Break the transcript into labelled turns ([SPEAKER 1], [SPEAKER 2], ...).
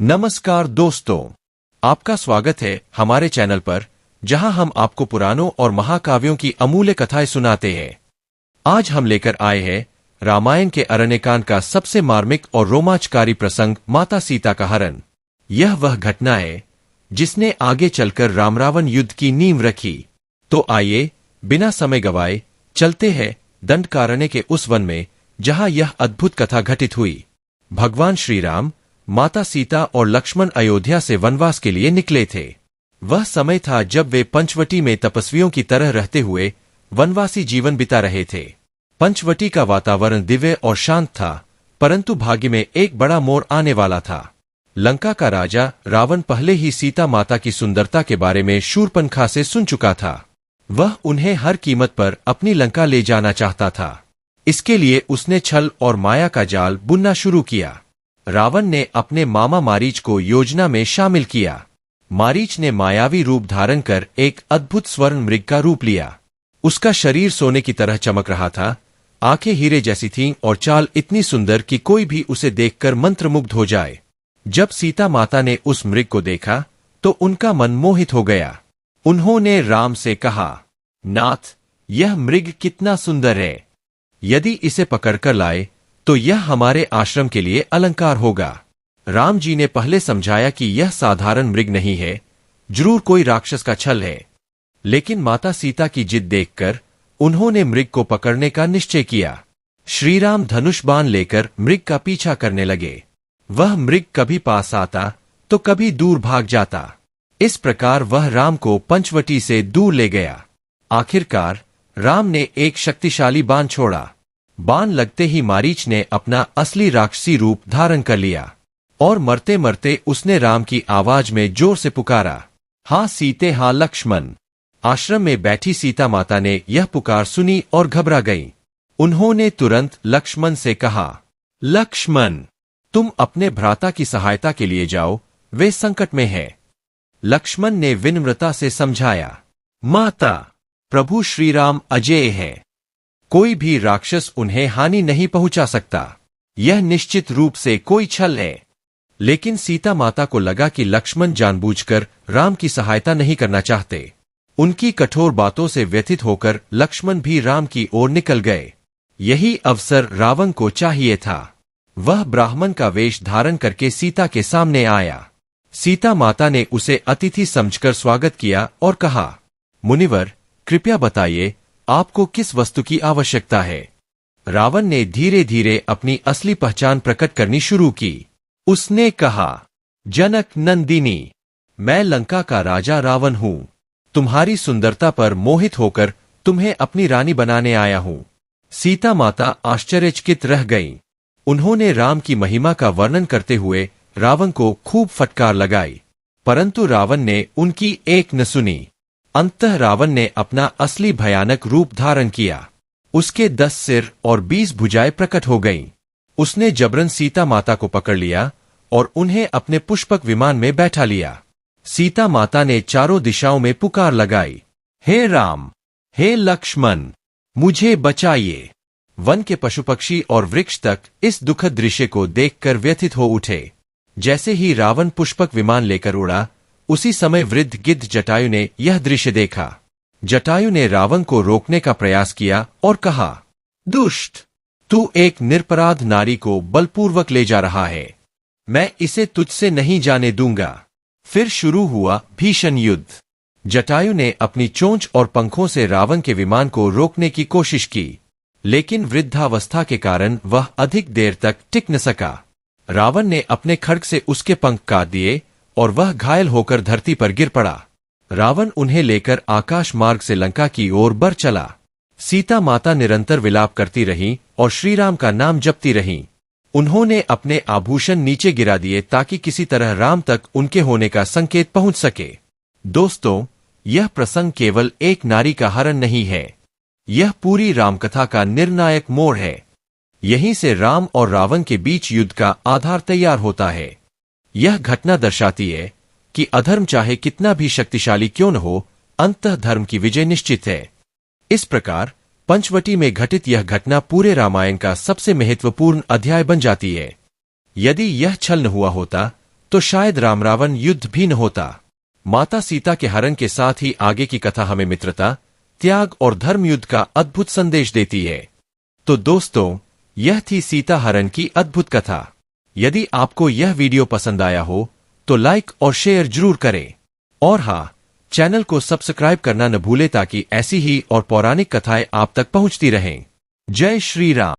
[SPEAKER 1] नमस्कार दोस्तों, आपका स्वागत है हमारे चैनल पर, जहां हम आपको पुराणों और महाकाव्यों की अमूल्य कथाएं सुनाते हैं। आज हम लेकर आए हैं रामायण के अरण्यकांड का सबसे मार्मिक और रोमांचकारी प्रसंग, माता सीता का हरण। यह वह घटना है जिसने आगे चलकर राम-रावण युद्ध की नींव रखी। तो आइए, बिना समय गवाए चलते हैं दंडकारण्य के उस वन में जहां यह अद्भुत कथा घटित हुई। भगवान श्री राम, माता सीता और लक्ष्मण अयोध्या से वनवास के लिए निकले थे। वह समय था जब वे पंचवटी में तपस्वियों की तरह रहते हुए वनवासी जीवन बिता रहे थे। पंचवटी का वातावरण दिव्य और शांत था, परंतु भाग्य में एक बड़ा मोड़ आने वाला था। लंका का राजा रावण पहले ही सीता माता की सुंदरता के बारे में शूर्पणखा से सुन चुका था। वह उन्हें हर कीमत पर अपनी लंका ले जाना चाहता था। इसके लिए उसने छल और माया का जाल बुनना शुरू किया। रावण ने अपने मामा मारीच को योजना में शामिल किया। मारीच ने मायावी रूप धारण कर एक अद्भुत स्वर्ण मृग का रूप लिया। उसका शरीर सोने की तरह चमक रहा था, आंखें हीरे जैसी थीं और चाल इतनी सुंदर कि कोई भी उसे देखकर मंत्रमुग्ध हो जाए। जब सीता माता ने उस मृग को देखा तो उनका मन मोहित हो गया। उन्होंने राम से कहा, नाथ, यह मृग कितना सुंदर है। यदि इसे पकड़कर लाए तो यह हमारे आश्रम के लिए अलंकार होगा। राम जी ने पहले समझाया कि यह साधारण मृग नहीं है, जरूर कोई राक्षस का छल है। लेकिन माता सीता की जिद देखकर उन्होंने मृग को पकड़ने का निश्चय किया। श्रीराम धनुष बाण लेकर मृग का पीछा करने लगे। वह मृग कभी पास आता तो कभी दूर भाग जाता। इस प्रकार वह राम को पंचवटी से दूर ले गया। आखिरकार राम ने एक शक्तिशाली बाण छोड़ा। बाण लगते ही मारीच ने अपना असली राक्षसी रूप धारण कर लिया और मरते मरते उसने राम की आवाज में जोर से पुकारा, हाँ सीते, हाँ लक्ष्मण। आश्रम में बैठी सीता माता ने यह पुकार सुनी और घबरा गई। उन्होंने तुरंत लक्ष्मण से कहा, लक्ष्मण, तुम अपने भ्राता की सहायता के लिए जाओ, वे संकट में हैं। लक्ष्मण ने विनम्रता से समझाया, माता, प्रभु श्रीराम अजेय हैं। कोई भी राक्षस उन्हें हानि नहीं पहुंचा सकता। यह निश्चित रूप से कोई छल है। लेकिन सीता माता को लगा कि लक्ष्मण जानबूझकर राम की सहायता नहीं करना चाहते। उनकी कठोर बातों से व्यथित होकर लक्ष्मण भी राम की ओर निकल गए। यही अवसर रावण को चाहिए था। वह ब्राह्मण का वेश धारण करके सीता के सामने आया। सीता माता ने उसे अतिथि समझकर स्वागत किया और कहा, मुनिवर, कृपया बताइए, आपको किस वस्तु की आवश्यकता है। रावण ने धीरे धीरे अपनी असली पहचान प्रकट करनी शुरू की। उसने कहा, जनक नंदिनी, मैं लंका का राजा रावण हूं। तुम्हारी सुंदरता पर मोहित होकर तुम्हें अपनी रानी बनाने आया हूं। सीता माता आश्चर्यचकित रह गईं। उन्होंने राम की महिमा का वर्णन करते हुए रावण को खूब फटकार लगाई, परंतु रावण ने उनकी एक न सुनी। अंततः रावण ने अपना असली भयानक रूप धारण किया। उसके 10 सिर और 20 भुजाएं प्रकट हो गईं। उसने जबरन सीता माता को पकड़ लिया और उन्हें अपने पुष्पक विमान में बैठा लिया। सीता माता ने चारों दिशाओं में पुकार लगाई, हे राम, हे लक्ष्मण, मुझे बचाइए। वन के पशु पक्षी और वृक्ष तक इस दुखद दृश्य को देखकर व्यथित हो उठे। जैसे ही रावण पुष्पक विमान लेकर उड़ा, उसी समय वृद्ध गिद्ध जटायु ने यह दृश्य देखा। जटायु ने रावण को रोकने का प्रयास किया और कहा, दुष्ट, तू एक निरपराध नारी को बलपूर्वक ले जा रहा है। मैं इसे तुझसे नहीं जाने दूंगा। फिर शुरू हुआ भीषण युद्ध। जटायु ने अपनी चोंच और पंखों से रावण के विमान को रोकने की कोशिश की, लेकिन वृद्धावस्था के कारण वह अधिक देर तक टिक न सका। रावण ने अपने खड्ग से उसके पंख काट दिए और वह घायल होकर धरती पर गिर पड़ा। रावण उन्हें लेकर आकाश मार्ग से लंका की ओर बढ़ चला। सीता माता निरंतर विलाप करती रहीं और श्रीराम का नाम जपती रहीं। उन्होंने अपने आभूषण नीचे गिरा दिए ताकि किसी तरह राम तक उनके होने का संकेत पहुंच सके। दोस्तों, यह प्रसंग केवल एक नारी का हरण नहीं है, यह पूरी रामकथा का निर्णायक मोड़ है। यहीं से राम और रावण के बीच युद्ध का आधार तैयार होता है। यह घटना दर्शाती है कि अधर्म चाहे कितना भी शक्तिशाली क्यों न हो, अंततः धर्म की विजय निश्चित है। इस प्रकार पंचवटी में घटित यह घटना पूरे रामायण का सबसे महत्वपूर्ण अध्याय बन जाती है। यदि यह छल न हुआ होता तो शायद राम रावण युद्ध भी न होता। माता सीता के हरण के साथ ही आगे की कथा हमें मित्रता, त्याग और धर्म युद्ध का अद्भुत संदेश देती है। तो दोस्तों, यह थी सीता हरण की अद्भुत कथा। यदि आपको यह वीडियो पसंद आया हो तो लाइक और शेयर जरूर करें। और हाँ, चैनल को सब्सक्राइब करना न भूलें ताकि ऐसी ही और पौराणिक कथाएं आप तक पहुंचती रहें। जय श्री राम।